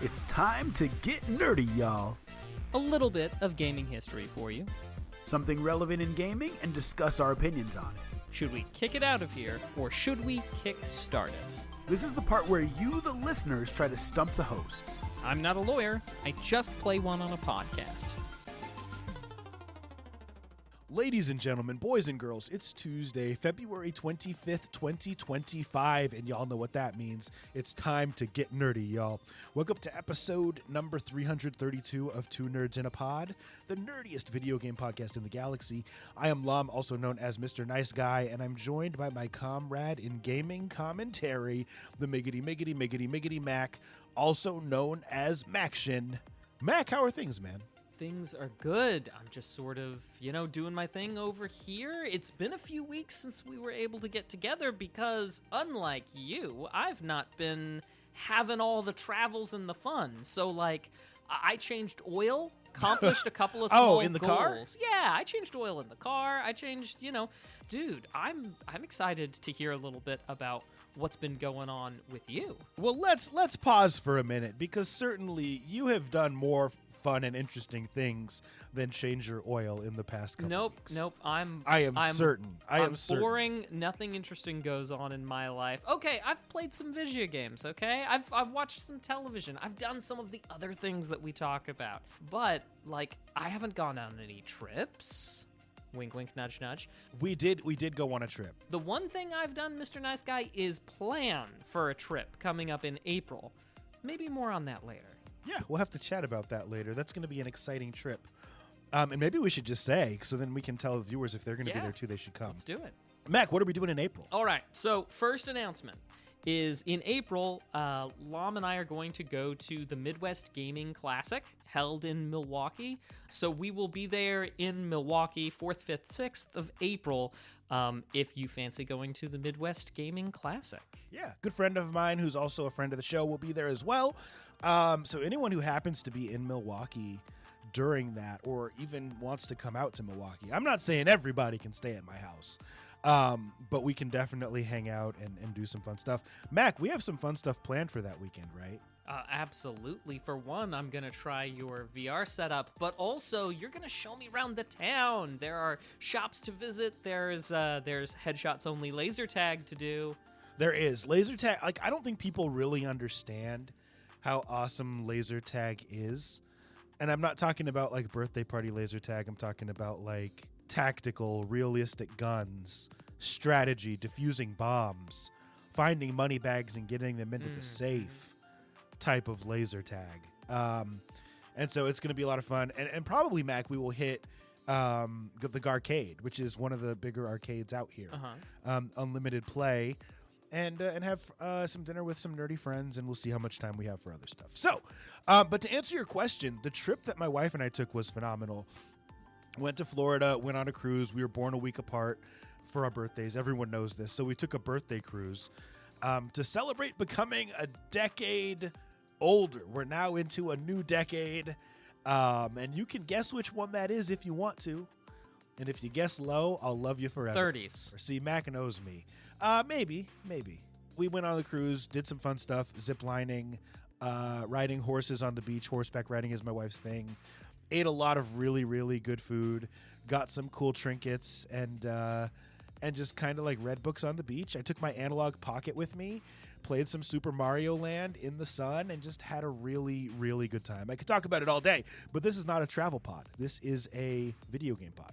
It's time to get nerdy, y'all. A little bit of gaming history for you. Something relevant in gaming and discuss our opinions on it. Should we kick it out of here, or should we kick-start it? This is the part where you, the listeners, try to stump the hosts. I'm not a lawyer. I just play one on a podcast. Ladies and gentlemen, boys and girls, it's Tuesday, February 25th, 2025, and y'all know what that means. It's time to get nerdy, y'all. Welcome to episode number 332 of Two Nerds in a Pod, the nerdiest video game podcast in the galaxy. I am Lam, also known as Mr. Nice Guy, and I'm joined by my comrade in gaming commentary, the Miggity Mac, also known as Maction. Mac, how are things, man? Things are good. I'm just sort of, doing my thing over here. It's been a few weeks since we were able to get together because, unlike you, I've not been having all the travels and the fun. So, I changed oil, accomplished a couple of small in the goals. car? Yeah, I changed oil in the car. I changed, dude, I'm excited to hear a little bit about what's been going on with you. Well, let's pause for a minute because certainly you have done more fun and interesting things than change your oil in the past couple weeks. Nope. I'm certain. boring. Nothing interesting goes on in my life. Okay, I've played some video games. Okay, I've watched some television. I've done some of the other things that we talk about. But I haven't gone on any trips. Wink, wink, nudge, nudge. We did go on a trip. The one thing I've done, Mr. Nice Guy, is plan for a trip coming up in April. Maybe more on that later. Yeah, we'll have to chat about that later. That's going to be an exciting trip. And maybe we should just say, so then we can tell the viewers if they're going to be there too, they should come. Let's do it. Mac, what are we doing in April? All right, so first announcement is in April, Lam and I are going to go to the Midwest Gaming Classic held in Milwaukee. So we will be there in Milwaukee 4th, 5th, 6th of April if you fancy going to the Midwest Gaming Classic. Yeah, good friend of mine who's also a friend of the show will be there as well. So anyone who happens to be in Milwaukee during that or even wants to come out to Milwaukee, I'm not saying everybody can stay at my house, but we can definitely hang out and do some fun stuff. Mac, we have some fun stuff planned for that weekend, right? Absolutely. For one, I'm going to try your VR setup, but also you're going to show me around the town. There are shops to visit. There's headshots only laser tag to do. There is. Laser tag, I don't think people really understand how awesome laser tag is. And I'm not talking about birthday party laser tag. I'm talking about tactical, realistic guns, strategy, defusing bombs, finding money bags and getting them into the safe type of laser tag. And so it's going to be a lot of fun. And probably, Mac, we will hit the Garcade, which is one of the bigger arcades out here. Unlimited play. And have some dinner with some nerdy friends, and we'll see how much time we have for other stuff. So, but to answer your question, the trip that my wife and I took was phenomenal. Went to Florida, went on a cruise. We were born a week apart for our birthdays. Everyone knows this. So we took a birthday cruise to celebrate becoming a decade older. We're now into a new decade, and you can guess which one that is if you want to. And if you guess low, I'll love you forever. 30s. Or see, Mac knows me. Maybe. We went on the cruise, did some fun stuff, zip lining, riding horses on the beach. Horseback riding is my wife's thing. Ate a lot of really, really good food. Got some cool trinkets and just kind of read books on the beach. I took my analog pocket with me, played some Super Mario Land in the sun, and just had a really, really good time. I could talk about it all day, but this is not a travel pod. This is a video game pod.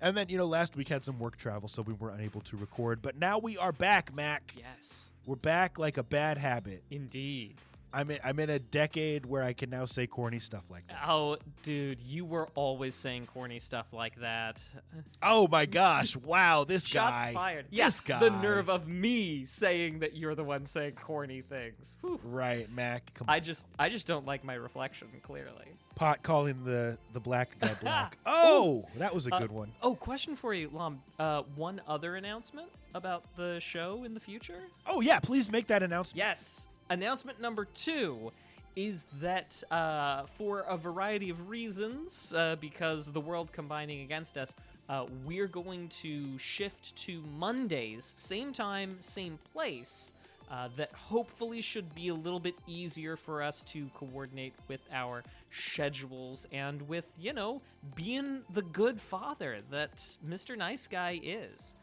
And then, last week had some work travel, so we were unable to record. But now we are back, Mac. Yes. We're back like a bad habit. Indeed. I'm in a decade where I can now say corny stuff like that. Oh, dude, you were always saying corny stuff like that. Oh my gosh! Wow, this guy. Shots fired. This guy. The nerve of me saying that you're the one saying corny things. Whew. Right, Mac. Come on. I just don't like my reflection. Clearly. Pot calling the black guy black. Oh, that was a good one. Oh, question for you, Lam. One other announcement about the show in the future? Oh yeah, please make that announcement. Yes. Announcement number 2 is that for a variety of reasons, because the world combining against us, we're going to shift to Mondays, same time, same place, that hopefully should be a little bit easier for us to coordinate with our schedules and with, being the good father that Mr. Nice Guy is.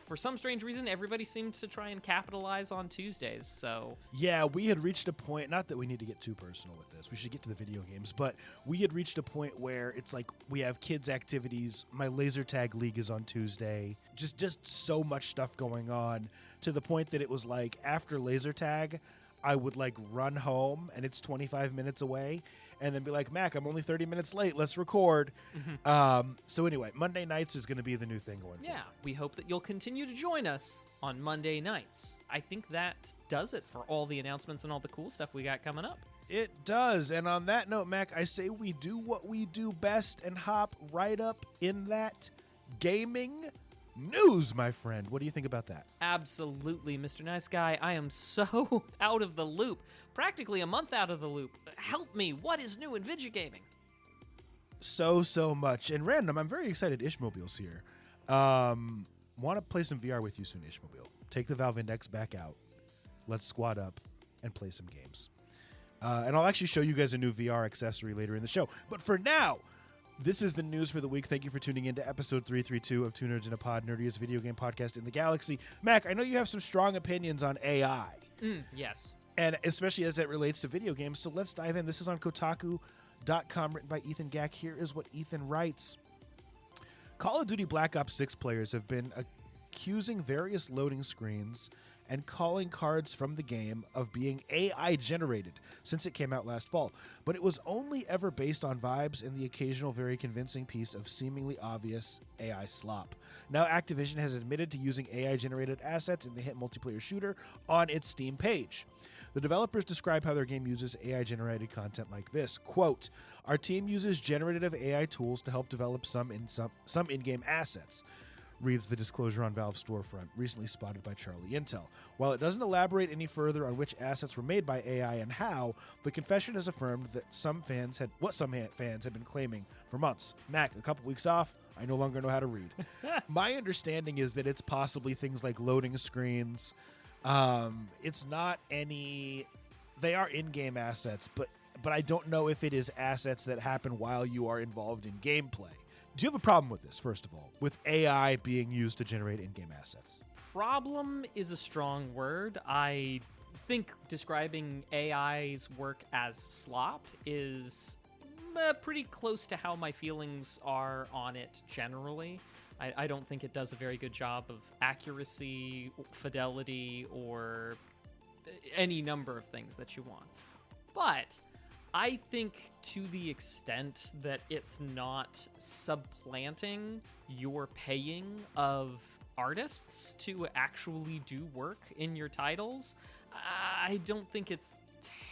For some strange reason, everybody seemed to try and capitalize on Tuesdays, so... Yeah, we had reached a point, not that we need to get too personal with this, we should get to the video games, but we had reached a point where it's like we have kids' activities, my laser tag league is on Tuesday, just so much stuff going on, to the point that it was like, after laser tag, I would like run home, and it's 25 minutes away, and then be like, Mac, I'm only 30 minutes late, let's record. So anyway, Monday nights is going to be the new thing going forward. Yeah, we hope that you'll continue to join us on Monday nights. I think that does it for all the announcements and all the cool stuff we got coming up. It does, and on that note, Mac, I say we do what we do best and hop right up in that gaming news, my friend. What do you think about that? Absolutely, Mr. Nice Guy. I am so out of the loop. Practically a month out of the loop. Help me. What is new in video gaming? So much. And random, I'm very excited Ishmobile's here. Want to play some VR with you soon, Ishmobile. Take the Valve Index back out. Let's squad up and play some games. And I'll actually show you guys a new VR accessory later in the show. But for now, this is the news for the week. Thank you for tuning in to episode 332 of Two Nerds in a Pod, nerdiest video game podcast in the galaxy. Mac, I know you have some strong opinions on AI. Yes. And especially as it relates to video games. So let's dive in. This is on Kotaku.com, written by Ethan Gack. Here is what Ethan writes. Call of Duty Black Ops 6 players have been accusing various loading screens and calling cards from the game of being AI generated since it came out last fall. But it was only ever based on vibes and the occasional very convincing piece of seemingly obvious AI slop. Now Activision has admitted to using AI generated assets in the hit multiplayer shooter on its Steam page. The developers describe how their game uses AI-generated content like this. Quote, our team uses generative AI tools to help develop some in-game assets, reads the disclosure on Valve's storefront, recently spotted by Charlie Intel. While it doesn't elaborate any further on which assets were made by AI and how, the confession has affirmed that some fans had been claiming for months. Mac, a couple weeks off, I no longer know how to read. My understanding is that it's possibly things like loading screens. It's not any... They are in-game assets, but I don't know if it is assets that happen while you are involved in gameplay. Do you have a problem with this, first of all, with AI being used to generate in-game assets? Problem is a strong word. I think describing AI's work as slop is pretty close to how my feelings are on it generally. I don't think it does a very good job of accuracy, fidelity, or any number of things that you want. But I think to the extent that it's not supplanting your paying of artists to actually do work in your titles, I don't think it's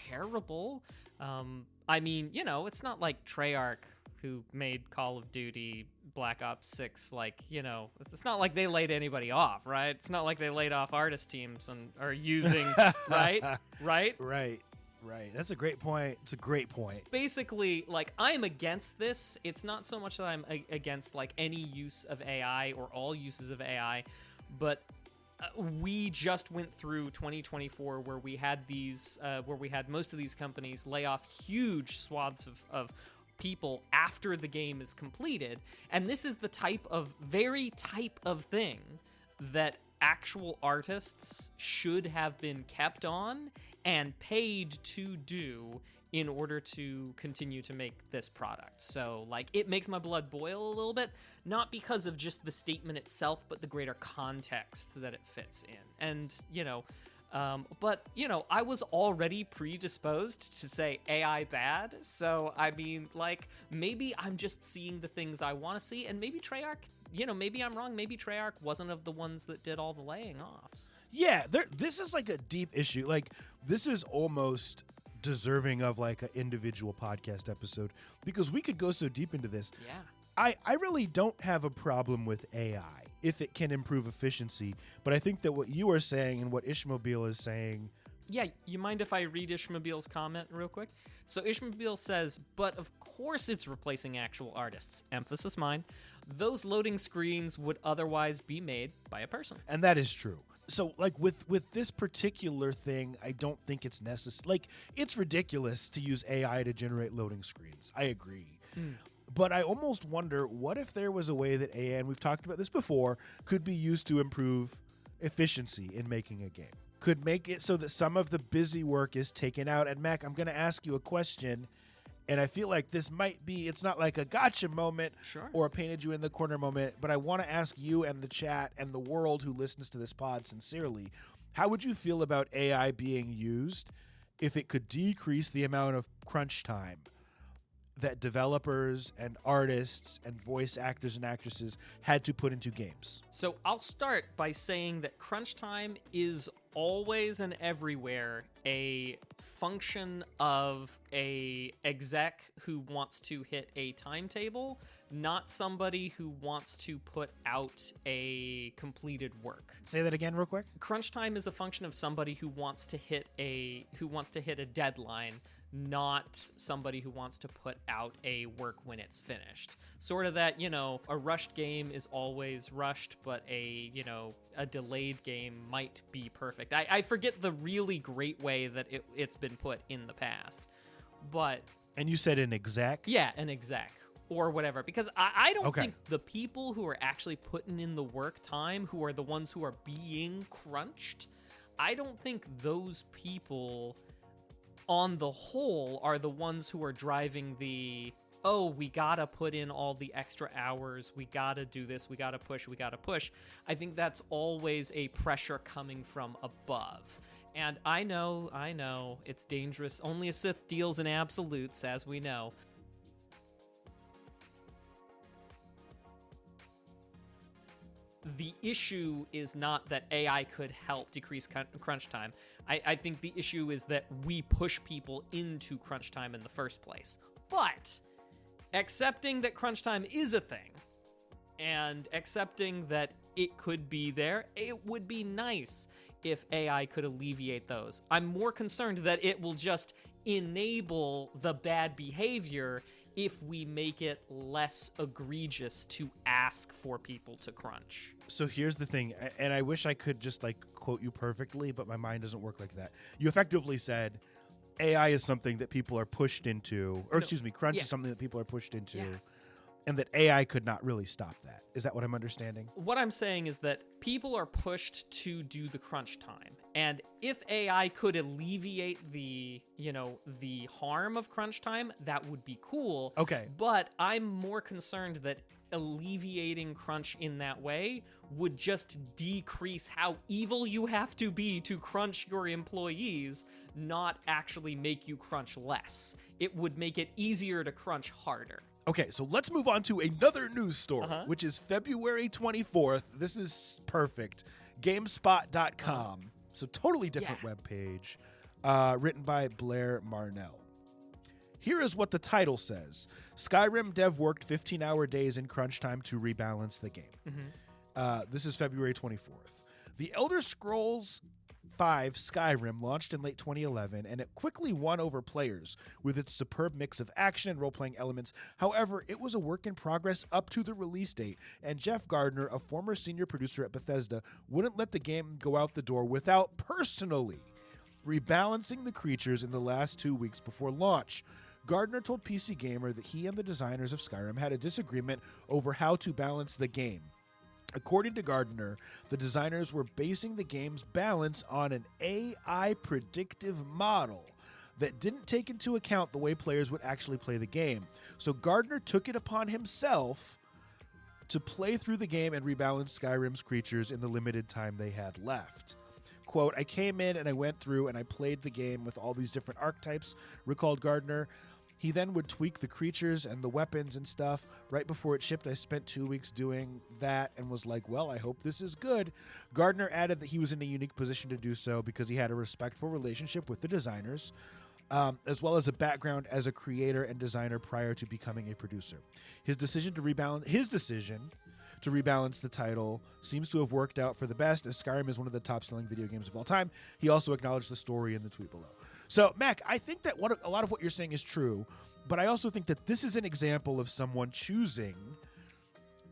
terrible. I mean, it's not like Treyarch, who made Call of Duty Black Ops 6, it's not like they laid anybody off, right? It's not like they laid off artist teams and are using, right? Right. That's a great point. It's a great point. Basically, I'm against this. It's not so much that I'm against, any use of AI or all uses of AI, but we just went through 2024 where we had most of these companies lay off huge swaths of people after the game is completed, and this is the very type of thing that actual artists should have been kept on and paid to do in order to continue to make this product. So it makes my blood boil a little bit, not because of just the statement itself, but the greater context that it fits in. And but I was already predisposed to say AI bad, so I mean, maybe I'm just seeing the things I want to see, and maybe Treyarch, maybe I'm wrong, maybe Treyarch wasn't of the ones that did all the laying offs. Yeah, this is a deep issue. This is almost deserving of an individual podcast episode, because we could go so deep into this. Yeah. I really don't have a problem with AI if it can improve efficiency, but I think that what you are saying and what Ishmobile is saying... Yeah, you mind if I read Ishmobile's comment real quick? So Ishmobile says, but of course it's replacing actual artists. Emphasis mine. Those loading screens would otherwise be made by a person. And that is true. So, like, with this particular thing, I don't think it's necessary. Like, it's ridiculous to use AI to generate loading screens. I agree. But I almost wonder, what if there was a way that AI, and we've talked about this before, could be used to improve efficiency in making a game? Could make it so that some of the busy work is taken out. And Mac, I'm going to ask you a question, and I feel like this might be, it's not like a gotcha moment or a painted you in the corner moment, but I want to ask you and the chat and the world who listens to this pod sincerely, how would you feel about AI being used if it could decrease the amount of crunch time that developers and artists and voice actors and actresses had to put into games? So I'll start by saying that crunch time is always and everywhere a function of a exec who wants to hit a timetable, not somebody who wants to put out a completed work. Say that again real quick. Crunch time is a function of somebody who wants to hit a deadline, not somebody who wants to put out a work when it's finished. Sort of that, a rushed game is always rushed, but a delayed game might be perfect. I forget the really great way that it's been put in the past. But... And you said an exec? Yeah, an exec. Or whatever. Because I don't think the people who are actually putting in the work time, who are the ones who are being crunched, I don't think those people... on the whole, are the ones who are driving the, we gotta put in all the extra hours, we gotta do this, we gotta push. I think that's always a pressure coming from above. And I know, it's dangerous. Only a Sith deals in absolutes, as we know. The issue is not that AI could help decrease crunch time. I think the issue is that we push people into crunch time in the first place. But accepting that crunch time is a thing and accepting that it could be there, it would be nice if AI could alleviate those. I'm more concerned that it will just enable the bad behavior if we make it less egregious to ask for people to crunch. So here's the thing, and I wish I could just quote you perfectly, but my mind doesn't work like that. You effectively said AI is something that people are pushed into, crunch is something that people are pushed into, and that AI could not really stop that. Is that what I'm understanding? What I'm saying is that people are pushed to do the crunch time. And if AI could alleviate the harm of crunch time, that would be cool. Okay. But I'm more concerned that alleviating crunch in that way would just decrease how evil you have to be to crunch your employees, not actually make you crunch less. It would make it easier to crunch harder. Okay, so let's move on to another news story, which is February 24th. This is perfect. GameSpot.com. So totally different webpage, written by Blair Marnell. Here is what the title says. Skyrim dev worked 15-hour days in crunch time to rebalance the game. This is February 24th. The Elder Scrolls V Skyrim launched in late 2011, and it quickly won over players with its superb mix of action and role-playing elements. However, it was a work in progress up to the release date, and Jeff Gardner, a former senior producer at Bethesda, wouldn't let the game go out the door without personally rebalancing the creatures in the last 2 weeks before launch. Gardner told PC Gamer that he and the designers of Skyrim had a disagreement over how to balance the game. According to Gardner, the designers were basing the game's balance on an AI predictive model that didn't take into account the way players would actually play the game. So Gardner took it upon himself to play through the game and rebalance Skyrim's creatures in the limited time they had left. Quote, I came in and I went through and I played the game with all these different archetypes, recalled Gardner. He then would tweak the creatures and the weapons and stuff. Right before it shipped, I spent 2 weeks doing that and was like, well, I hope this is good. Gardner added that he was in a unique position to do so because he had a respectful relationship with the designers, as well as a background as a creator and designer prior to becoming a producer. His decision to rebalance the title seems to have worked out for the best, as Skyrim is one of the top-selling video games of all time. He also acknowledged the story in the tweet below. So, Mac, I think that a lot of what you're saying is true, but I also think that this is an example of someone choosing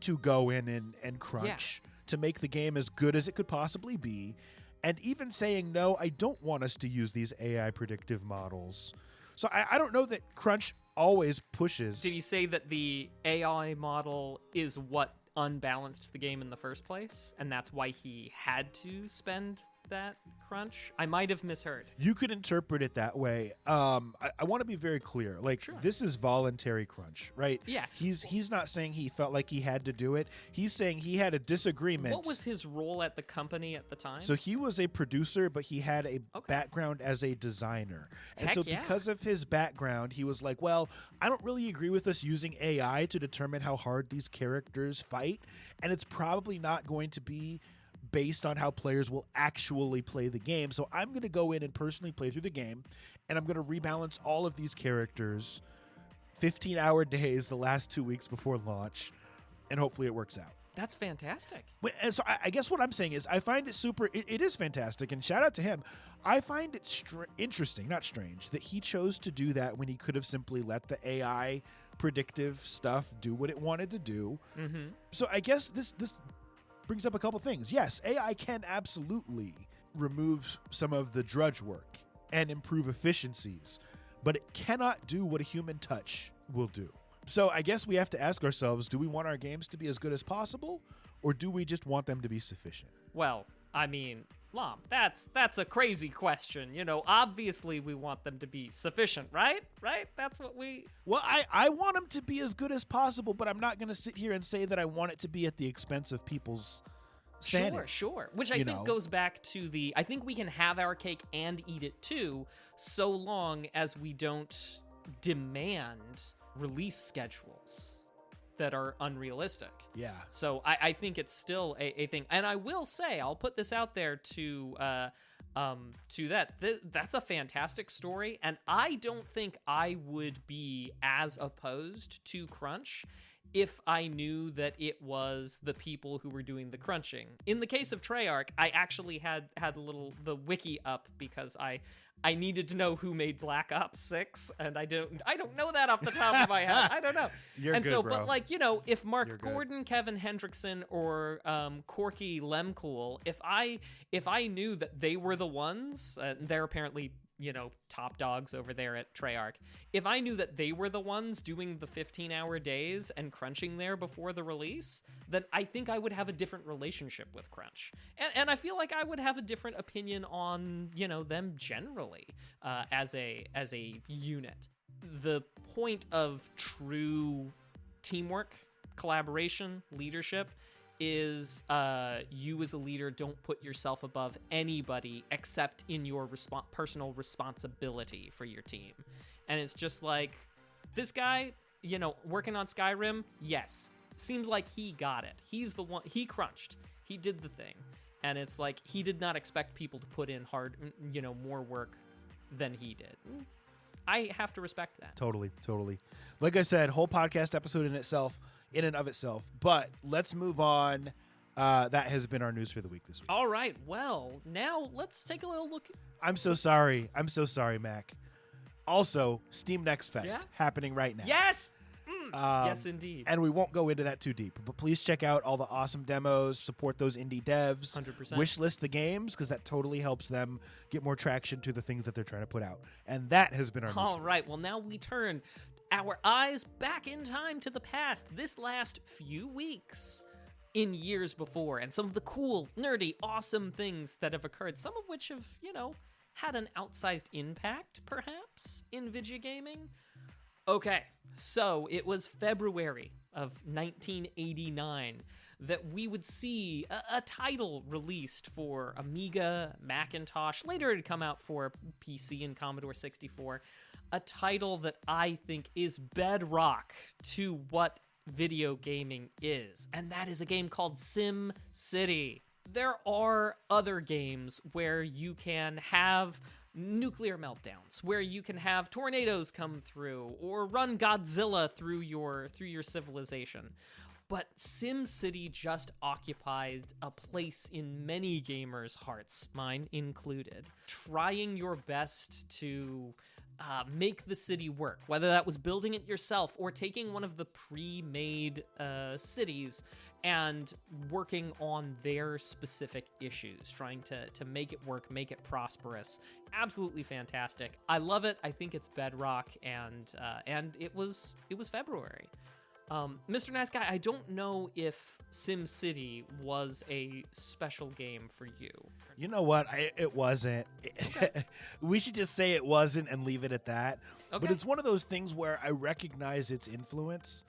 to go in and crunch to make the game as good as it could possibly be, and even saying, no, I don't want us to use these AI predictive models. So I don't know that crunch always pushes. Did he say that the AI model is what unbalanced the game in the first place, and that's why he had to spend that crunch? I might have misheard. You could interpret it that way. I want to be very clear. Like, Sure. This is voluntary crunch, right? Yeah. He's not saying he felt like he had to do it. He's saying he had a disagreement. What was his role at the company at the time? So he was a producer, but he had a Okay. background as a designer. And Heck so yeah. because of his background, he was like, well, I don't really agree with us using AI to determine how hard these characters fight. And it's probably not going to be based on how players will actually play the game. So I'm going to go in and personally play through the game, and I'm going to rebalance all of these characters 15-hour days the last 2 weeks before launch, and hopefully it works out. That's fantastic. And so I guess what I'm saying is I find it it is fantastic, and shout out to him. I find it interesting, not strange, that he chose to do that when he could have simply let the AI predictive stuff do what it wanted to do. Mm-hmm. So I guess this brings up a couple things. Yes, AI can absolutely remove some of the drudge work and improve efficiencies, but it cannot do what a human touch will do. So I guess we have to ask ourselves, do we want our games to be as good as possible, or do we just want them to be sufficient? Well, I mean, Lom, that's a crazy question. You know, obviously we want them to be sufficient, right? Right? That's what we... Well, I want them to be as good as possible, but I'm not going to sit here and say that I want it to be at the expense of people's sanity. Sure. Which I think goes back to I think we can have our cake and eat it too, so long as we don't demand release schedules that are unrealistic. Yeah. So I think it's still a thing. And I will say, I'll put this out there to that's a fantastic story. And I don't think I would be as opposed to crunch if I knew that it was the people who were doing the crunching. In the case of Treyarch, I actually had the wiki up because I needed to know who made Black Ops 6, and I don't know that off the top of my head. I don't know. You're good, bro. But like, you know, if Mark You're good. Gordon, Kevin Hendrickson, or Corky Lemcool, if I knew that they were the ones, they're apparently, you know, top dogs over there at Treyarch. If I knew that they were the ones doing the 15-hour days and crunching there before the release, then I think I would have a different relationship with crunch. And I feel like I would have a different opinion on, you know, them generally as a unit. The point of true teamwork, collaboration, leadership is you as a leader don't put yourself above anybody except in your personal responsibility for your team. And it's just like, this guy, you know, working on Skyrim, yes, seems like he got it. He's the one, he crunched, he did the thing. And it's like, he did not expect people to put in hard, you know, more work than he did. I have to respect that. Totally. Like I said, whole podcast episode in and of itself. But let's move on. That has been our news for the week this week. All right. Well, now let's take a little look. I'm so sorry, Mac. Also, Steam Next Fest happening right now. Yes! Yes, indeed. And we won't go into that too deep, but please check out all the awesome demos, support those indie devs, 100%. Wishlist the games, because that totally helps them get more traction to the things that they're trying to put out. And that has been our news. All right. Well, now we turn our eyes back in time to the past, this last few weeks in years before, and some of the cool, nerdy, awesome things that have occurred, some of which have, you know, had an outsized impact, perhaps, in video gaming. Okay, so it was February of 1989 that we would see a title released for Amiga, Macintosh. Later it would come out for PC and Commodore 64. A title that I think is bedrock to what video gaming is, and that is a game called Sim City. There are other games where you can have nuclear meltdowns, where you can have tornadoes come through or run Godzilla through your civilization. But SimCity just occupies a place in many gamers' hearts, mine included. Trying your best to make the city work, whether that was building it yourself or taking one of the pre-made cities and working on their specific issues, trying to make it work, make it prosperous. Absolutely fantastic. I love it. I think it's bedrock, and it was February. Mr. Nice Guy, I don't know if SimCity was a special game for you. You know what? It wasn't. Okay. We should just say it wasn't and leave it at that. Okay. But it's one of those things where I recognize its influence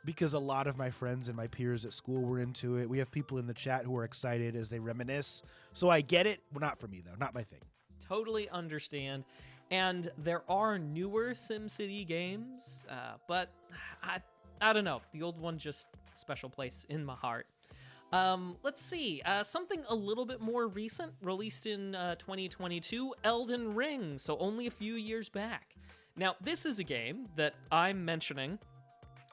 because a lot of my friends and my peers at school were into it. We have people in the chat who are excited as they reminisce. So I get it. Well, not for me, though. Not my thing. Totally understand. And there are newer SimCity games, but I don't know. The old one just special place in my heart. Let's see. Something a little bit more recent, released in 2022, Elden Ring, so only a few years back. Now, this is a game that I'm mentioning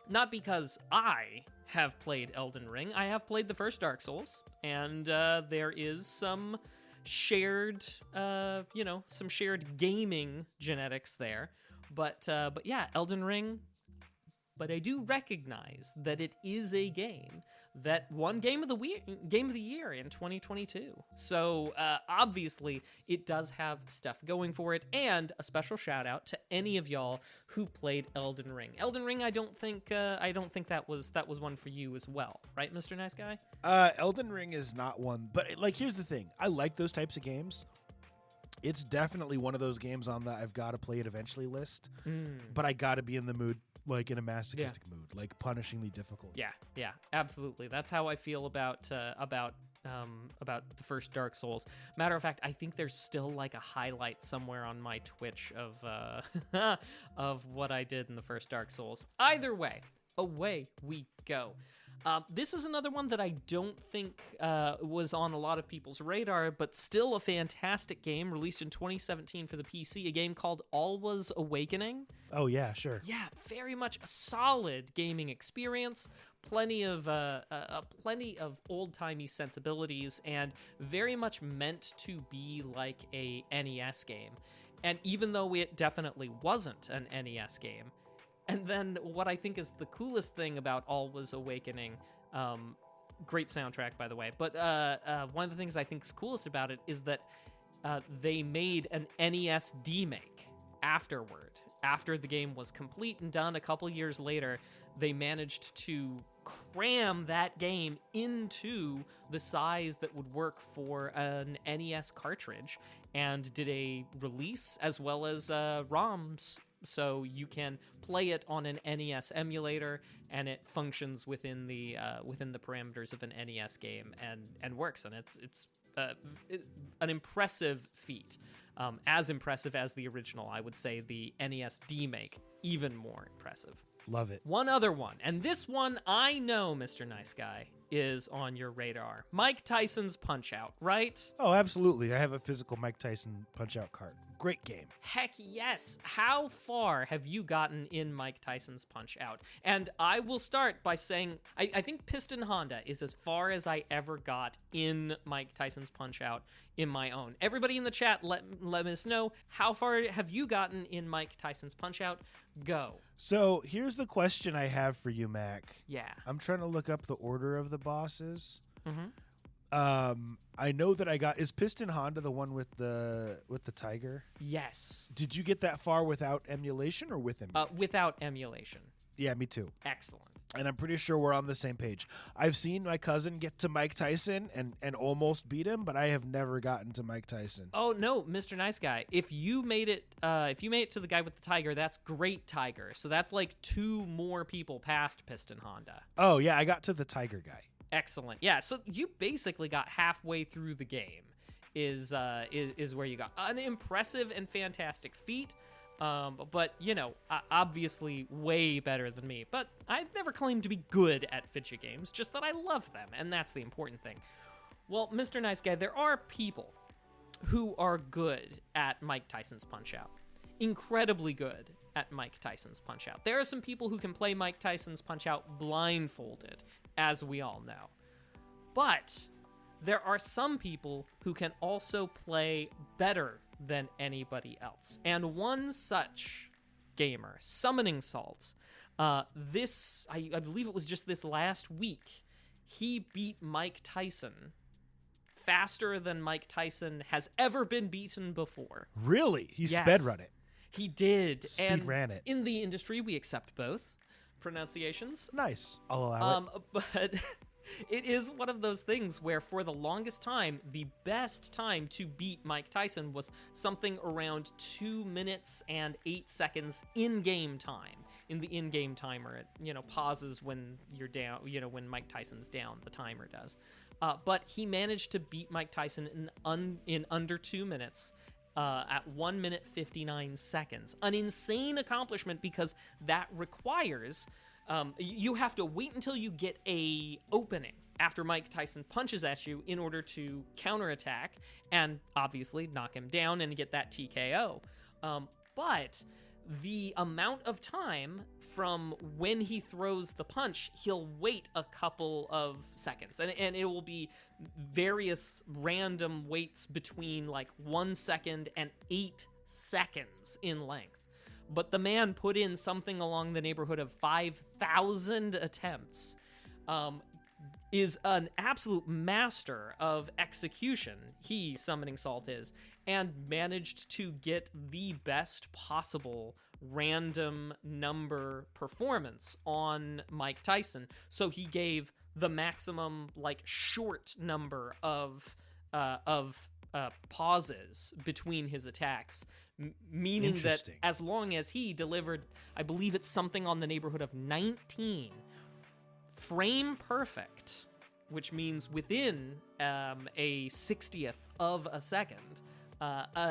not because I have played Elden Ring. I have played the first Dark Souls, and there is some shared, some shared gaming genetics there. But yeah, Elden Ring. But I do recognize that it is a game that won Game of the Year in 2022. So obviously, it does have stuff going for it, and a special shout out to any of y'all who played Elden Ring. Elden Ring, I don't think that was one for you as well, right, Mr. Nice Guy? Elden Ring is not one, but here's the thing: I like those types of games. It's definitely one of those games on the I've got to play it eventually list, but I got to be in the mood. Like in a masochistic mood, like punishingly difficult. Yeah, absolutely. That's how I feel about the first Dark Souls. Matter of fact, I think there's still like a highlight somewhere on my Twitch of of what I did in the first Dark Souls. Either way, away we go. This is another one that I don't think was on a lot of people's radar, but still a fantastic game, released in 2017 for the PC, a game called Alwa's Awakening. Oh, yeah, sure. Yeah, very much a solid gaming experience, plenty of old-timey sensibilities, and very much meant to be like a NES game. And even though it definitely wasn't an NES game, and then what I think is the coolest thing about Alwa's Awakening, great soundtrack, by the way, but one of the things I think is coolest about it is that they made an NES demake afterward. After the game was complete and done a couple years later, they managed to cram that game into the size that would work for an NES cartridge and did a release as well as ROMs. So you can play it on an NES emulator, and it functions within the parameters of an NES game, and works. And it's an impressive feat, as impressive as the original. I would say the NES demake even more impressive. Love it. One other one, and this one I know, Mr. Nice Guy, is on your radar. Mike Tyson's Punch-Out, right? Oh, absolutely. I have a physical Mike Tyson Punch-Out card. Great game. Heck yes. How far have you gotten in Mike Tyson's Punch-Out? And I will start by saying I think Piston Honda is as far as I ever got in Mike Tyson's Punch-Out in my own. Everybody in the chat, let us know, how far have you gotten in Mike Tyson's Punch-Out? Go. So here's the question I have for you, Mac. Yeah. I'm trying to look up the order of the bosses. Mm-hmm. I know that is Piston Honda the one with the tiger? Yes. Did you get that far without emulation or with emulation? Without emulation. Yeah, me too. Excellent. And I'm pretty sure we're on the same page. I've seen my cousin get to Mike Tyson and almost beat him, but I have never gotten to Mike Tyson. Oh no, Mr. Nice Guy. If you made it to the guy with the tiger, that's great tiger. So that's like 2 more people past Piston Honda. Oh yeah, I got to the tiger guy. Excellent. Yeah, so you basically got halfway through the game is where you got. An impressive and fantastic feat. But, obviously way better than me. But I've never claimed to be good at fidget games, just that I love them, and that's the important thing. Well, Mr. Nice Guy, there are people who are good at Mike Tyson's Punch-Out. Incredibly good at Mike Tyson's Punch-Out. There are some people who can play Mike Tyson's Punch-Out blindfolded, as we all know. But there are some people who can also play better than anybody else. And one such gamer, Summoning Salt, I believe it was just this last week, he beat Mike Tyson faster than Mike Tyson has ever been beaten before. Really? He sped run it. He did. Speed ran it. In the industry, we accept both pronunciations. Nice. I'll allow it. But it is one of those things where for the longest time, the best time to beat Mike Tyson was something around 2 minutes and 8 seconds in-game time. In the in-game timer, it, pauses when you're down, when Mike Tyson's down, the timer does. But he managed to beat Mike Tyson in under 2 minutes. At 1 minute 59 seconds. An insane accomplishment because that requires you have to wait until you get a opening after Mike Tyson punches at you in order to counterattack and obviously knock him down and get that TKO. But the amount of time from when he throws the punch, he'll wait a couple of seconds. And it will be various random waits between like 1 second and 8 seconds in length. But the man put in something along the neighborhood of 5,000 attempts. Is an absolute master of execution, he, Summoning Salt, is, and managed to get the best possible random number performance on Mike Tyson. So he gave the maximum, short number of pauses between his attacks, meaning that as long as he delivered, I believe it's something on the neighborhood of 19 frame perfect, which means within a 60th of a second,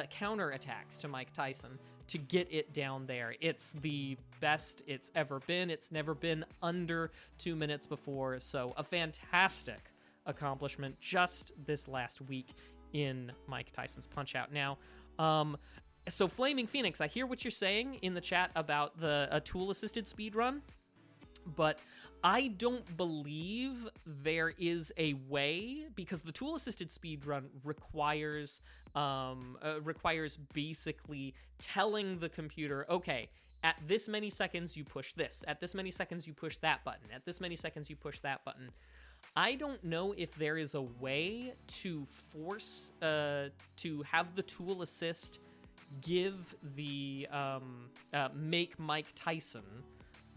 counter attacks to Mike Tyson to get it down there. It's the best it's ever been. It's never been under 2 minutes before, so a fantastic accomplishment just this last week in Mike Tyson's Punch-Out. Now, so Flaming Phoenix, I hear what you're saying in the chat about a tool-assisted speedrun, but I don't believe there is a way, because the tool-assisted speedrun requires basically telling the computer, okay, at this many seconds you push this, at this many seconds you push that button, at this many seconds you push that button. I don't know if there is a way to force, to have the tool assist give the, make Mike Tyson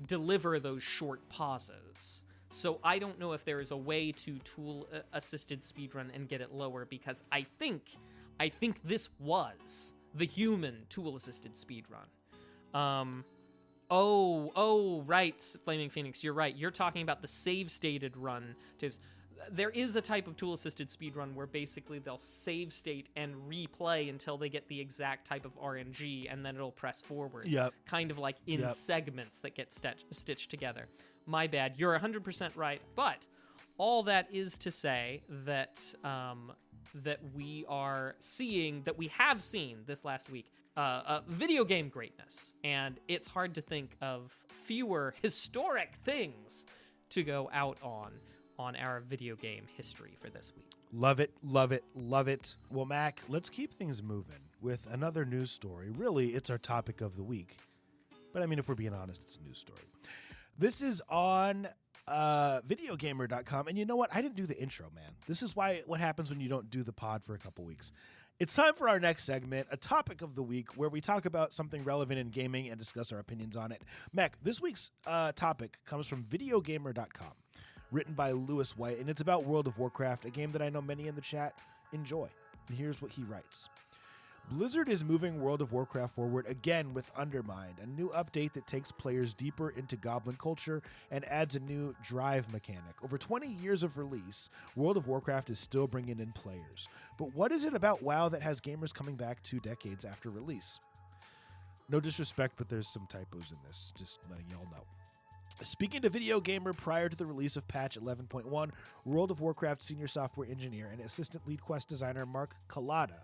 deliver those short pauses. So I don't know if there is a way to tool-assisted speedrun and get it lower, because I think this was the human tool-assisted speedrun. Oh, right, Flaming Phoenix, you're right. You're talking about the save-stated run. There is a type of tool-assisted speedrun where basically they'll save state and replay until they get the exact type of RNG, and then it'll press forward. Yep. Kind of like in segments that get stitched together. My bad. You're 100% right. But all that is to say that that we are seeing, that we have seen this last week, video game greatness. And it's hard to think of fewer historic things to go out on our video game history for this week. Love it, love it, love it. Well, Mac, let's keep things moving with another news story. Really, it's our topic of the week. But I mean, if we're being honest, it's a news story. This is on videogamer.com. And you know what? I didn't do the intro, man. This is what happens when you don't do the pod for a couple weeks. It's time for our next segment, a topic of the week, where we talk about something relevant in gaming and discuss our opinions on it. Mac, this week's topic comes from videogamer.com. Written by Lewis White, and it's about World of Warcraft, a game that I know many in the chat enjoy. And here's what he writes. Blizzard is moving World of Warcraft forward again with Undermined, a new update that takes players deeper into goblin culture and adds a new drive mechanic. Over 20 years of release, World of Warcraft is still bringing in players. But what is it about WoW that has gamers coming back 2 decades after release? No disrespect, but there's some typos in this, just letting y'all know. Speaking to Video Gamer prior to the release of patch 11.1, World of Warcraft senior software engineer and assistant lead quest designer Mark Collada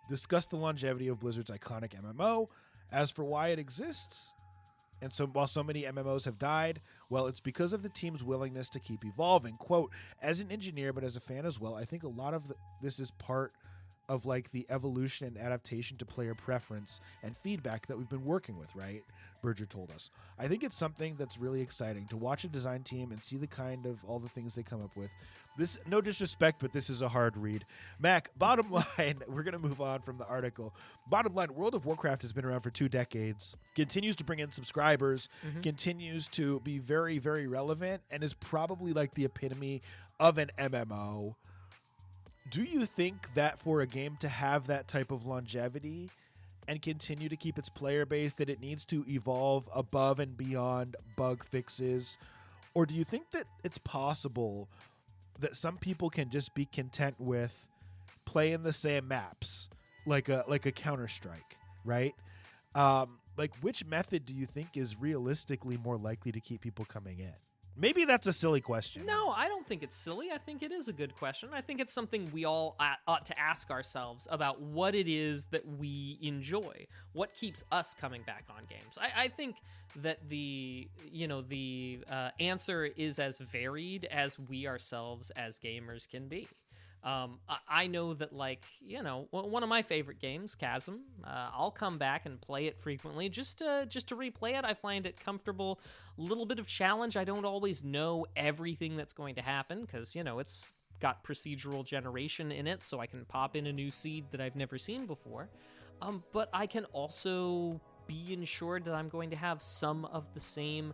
discussed the longevity of Blizzard's iconic MMO. As for why it exists, and so while so many MMOs have died, well, it's because of the team's willingness to keep evolving. Quote, as an engineer, but as a fan as well, I think a lot of this is part of like the evolution and adaptation to player preference and feedback that we've been working with, right? Berger told us. I think it's something that's really exciting to watch a design team and see the kind of all the things they come up with. This, no disrespect, but this is a hard read. Mac, bottom line, we're going to move on from the article. Bottom line, World of Warcraft has been around for 2 decades, continues to bring in subscribers, continues to be very, very relevant, and is probably like the epitome of an MMO. Do you think that for a game to have that type of longevity and continue to keep its player base, that it needs to evolve above and beyond bug fixes? Or do you think that it's possible that some people can just be content with playing the same maps, like a Counter-Strike, right? Like, which method do you think is realistically more likely to keep people coming in? Maybe that's a silly question. No, I don't think it's silly. I think it is a good question. I think it's something we all ought to ask ourselves about what it is that we enjoy, what keeps us coming back on games. I think that the answer is as varied as we ourselves as gamers can be. I know that, like, one of my favorite games, Chasm, I'll come back and play it frequently just to replay it. I find it comfortable, a little bit of challenge. I don't always know everything that's going to happen because, it's got procedural generation in it, so I can pop in a new seed that I've never seen before. But I can also be ensured that I'm going to have some of the same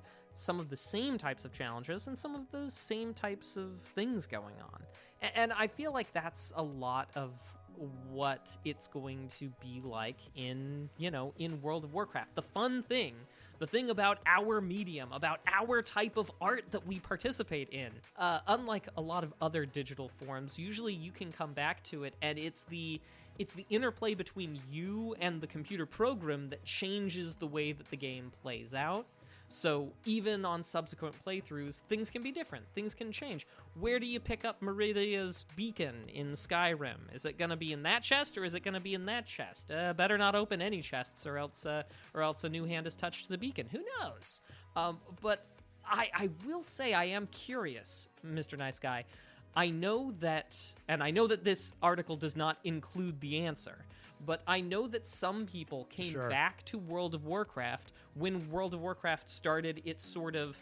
types of challenges and some of the same types of things going on. And I feel like that's a lot of what it's going to be like in World of Warcraft. The fun thing, the thing about our medium, about our type of art that we participate in. Unlike a lot of other digital forms, usually you can come back to it and it's the interplay between you and the computer program that changes the way that the game plays out. So even on subsequent playthroughs, things can be different. Things can change. Where do you pick up Meridia's beacon in Skyrim? Is it going to be in that chest or is it going to be in that chest? Better not open any chests or else a new hand is touched to the beacon. Who knows? But I will say I am curious, Mr. Nice Guy. I know that this article does not include the answer, but I know that some people came back to World of Warcraft when World of Warcraft started its sort of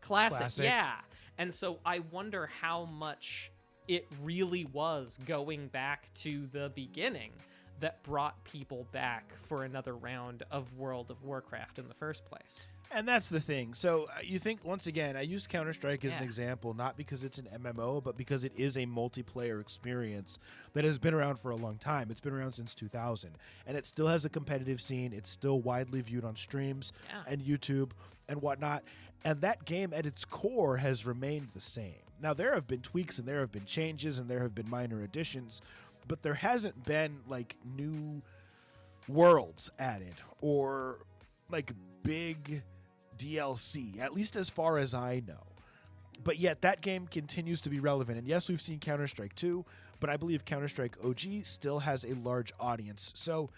classic. Yeah. And so I wonder how much it really was going back to the beginning that brought people back for another round of World of Warcraft in the first place. And that's the thing. So you think, once again, I use Counter-Strike as an example, not because it's an MMO, but because it is a multiplayer experience that has been around for a long time. It's been around since 2000, and it still has a competitive scene. It's still widely viewed on streams and YouTube and whatnot. And that game at its core has remained the same. Now, there have been tweaks and there have been changes and there have been minor additions, but there hasn't been like new worlds added or like big DLC, at least as far as I know. But yet that game continues to be relevant. And yes, we've seen Counter-Strike 2, but I believe Counter-Strike OG still has a large audience. So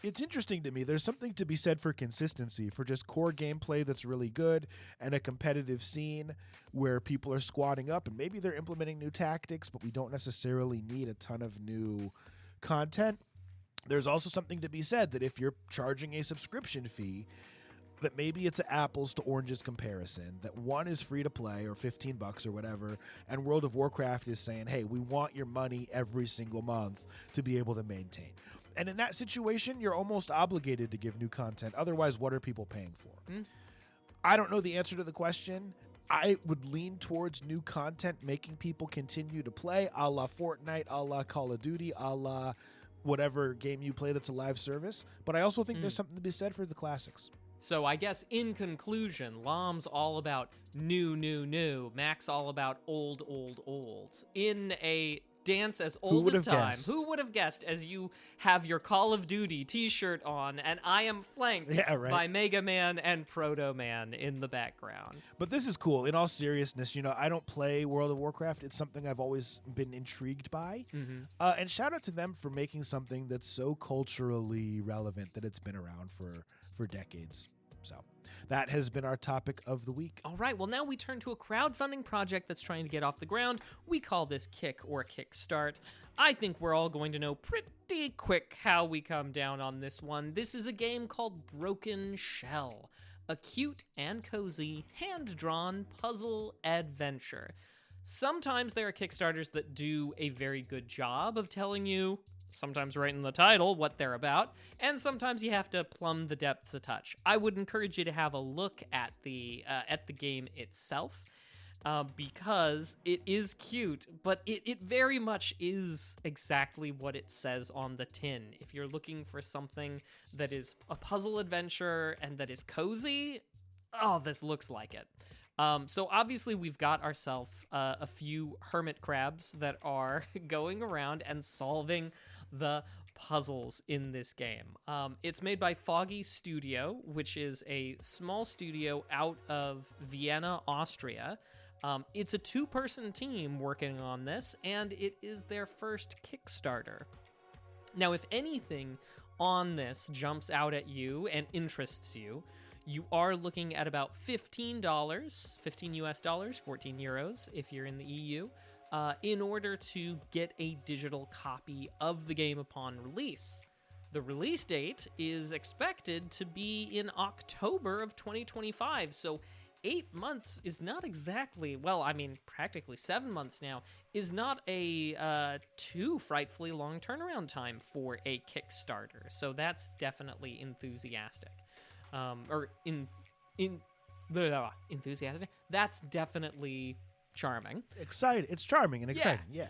it's interesting to me. There's something to be said for consistency, for just core gameplay that's really good and a competitive scene where people are squatting up and maybe they're implementing new tactics, but we don't necessarily need a ton of new content. There's also something to be said that if you're charging a subscription fee, that maybe it's an apples to oranges comparison, that one is free to play or $15 or whatever, and World of Warcraft is saying, hey, we want your money every single month to be able to maintain. And in that situation, you're almost obligated to give new content. Otherwise, what are people paying for? I don't know the answer to the question. I would lean towards new content making people continue to play, a la Fortnite, a la Call of Duty, a la whatever game you play that's a live service. But I also think there's something to be said for the classics. So I guess in conclusion, Lom's all about new. Mac's all about old. In a dance as old as time. Who would have guessed, as you have your Call of Duty t-shirt on and I am flanked by Mega Man and Proto Man in the background. But this is cool. In all seriousness, I don't play World of Warcraft. It's something I've always been intrigued by. And shout out to them for making something that's so culturally relevant that it's been around for decades. So that has been our topic of the week. All right, well, now we turn to a crowdfunding project that's trying to get off the ground. We call this Kick or Kickstart. I think we're all going to know pretty quick how we come down on this one. This is a game called Broken Shell, a cute and cozy, hand-drawn puzzle adventure. Sometimes there are Kickstarters that do a very good job of telling you, sometimes right in the title, what they're about, and sometimes you have to plumb the depths a touch. I would encourage you to have a look at the game itself, because it is cute, but it very much is exactly what it says on the tin. If you're looking for something that is a puzzle adventure and that is cozy, oh, this looks like it. So obviously we've got ourselves a few hermit crabs that are going around and solving the puzzles in this game. It's made by Foggy Studio, which is a small studio out of Vienna, Austria. It's a 2-person team working on this, and it is their first Kickstarter. Now, if anything on this jumps out at you and interests you, you are looking at about $15, 15 US dollars, 14 euros if you're in the EU, in order to get a digital copy of the game upon release. The release date is expected to be in October of 2025, so 8 months is not exactly, well, I mean, practically 7 months now, is not a too frightfully long turnaround time for a Kickstarter, so that's definitely enthusiastic. Enthusiastic. That's definitely charming. Exciting. It's charming and exciting. Yeah.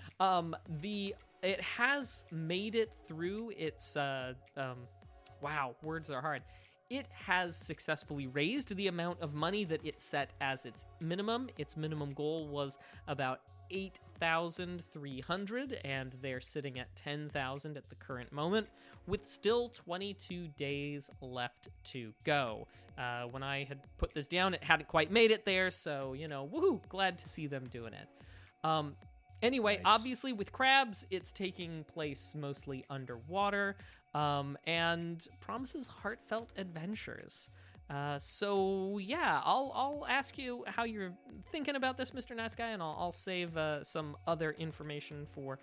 It has made it through its wow, words are hard. It has successfully raised the amount of money that it set as its minimum. Its minimum goal was about 8,300, and they're sitting at 10,000 at the current moment, with still 22 days left to go. When I had put this down, it hadn't quite made it there, so, woohoo, glad to see them doing it. Anyway, Nice. Obviously with crabs, it's taking place mostly underwater, and promises heartfelt adventures. So yeah, I'll ask you how you're thinking about this, Mr. Nice Guy, and I'll save some other information for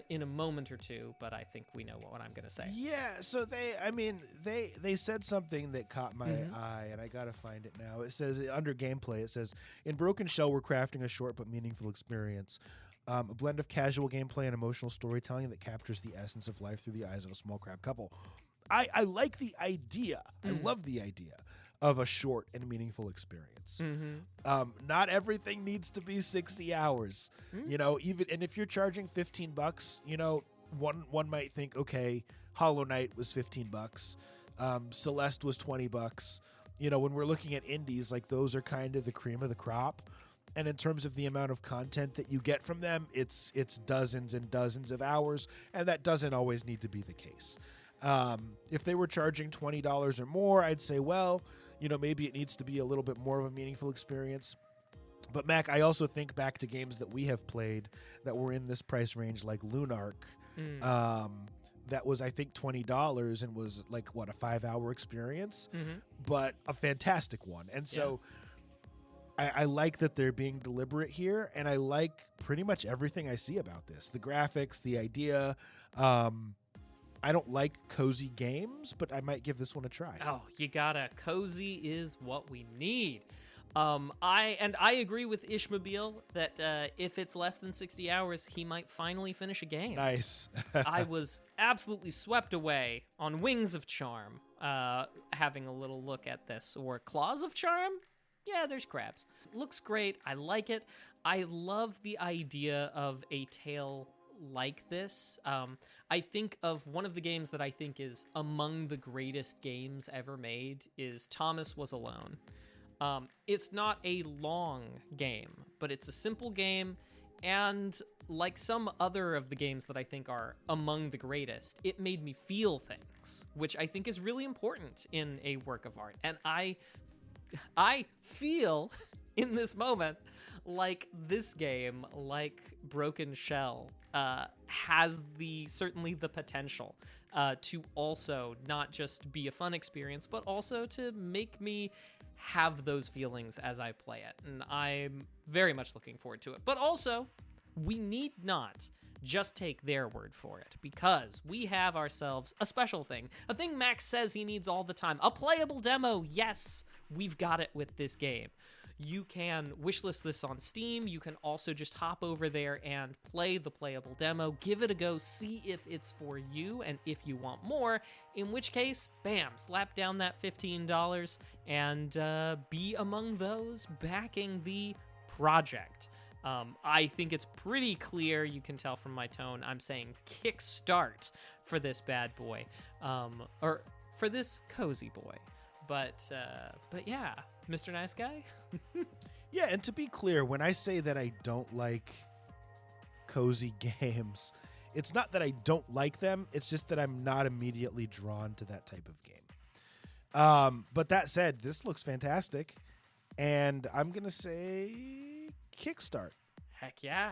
in a moment or two, but I think we know what I'm gonna say. Yeah, so they said something that caught my eye, and I gotta find it now. It says under gameplay, it says, in Broken Shell, we're crafting a short but meaningful experience. A blend of casual gameplay and emotional storytelling that captures the essence of life through the eyes of a small crab couple. I like the idea. I love the idea of a short and meaningful experience. Not everything needs to be 60 hours. Even and if you're charging $15, one might think, okay, Hollow Knight was $15. Celeste was $20. When we're looking at indies, like those are kind of the cream of the crop. And in terms of the amount of content that you get from them, it's dozens and dozens of hours, and that doesn't always need to be the case. If they were charging $20 or more, I'd say, well, maybe it needs to be a little bit more of a meaningful experience. But Mac, I also think back to games that we have played that were in this price range, like Lunark. That was, I think, $20 and was like, a 5-hour experience, but a fantastic one. And so I like that they're being deliberate here, and I like pretty much everything I see about this. The graphics, the idea. I don't like cozy games, but I might give this one a try. Oh, you gotta. Cozy is what we need. I agree with Ishmobile that if it's less than 60 hours, he might finally finish a game. Nice. I was absolutely swept away on Wings of Charm, having a little look at this. Or Claws of Charm? Yeah, there's crabs. Looks great. I like it. I love the idea of a tale like this. I think of one of the games that I think is among the greatest games ever made is Thomas Was Alone. It's not a long game, but it's a simple game, and like some other of the games that I think are among the greatest, it made me feel things, which I think is really important in a work of art. And I feel in this moment like this game, like Broken Shell, has certainly the potential to also not just be a fun experience, but also to make me have those feelings as I play it, and I'm very much looking forward to it. But also, we need not just take their word for it, because we have ourselves a special thing, a thing Max says he needs all the time, a playable demo. Yes, we've got it with this game. You can wishlist this on Steam. You can also just hop over there and play the playable demo, give it a go, see if it's for you, and if you want more, in which case, bam, slap down that $15 and be among those backing the project. I think it's pretty clear, you can tell from my tone, I'm saying kickstart for this bad boy, or for this cozy boy. But yeah, Mr. Nice Guy. Yeah, and to be clear, when I say that I don't like cozy games, it's not that I don't like them, it's just that I'm not immediately drawn to that type of game. But that said, this looks fantastic, and I'm going to say kickstart. Heck yeah.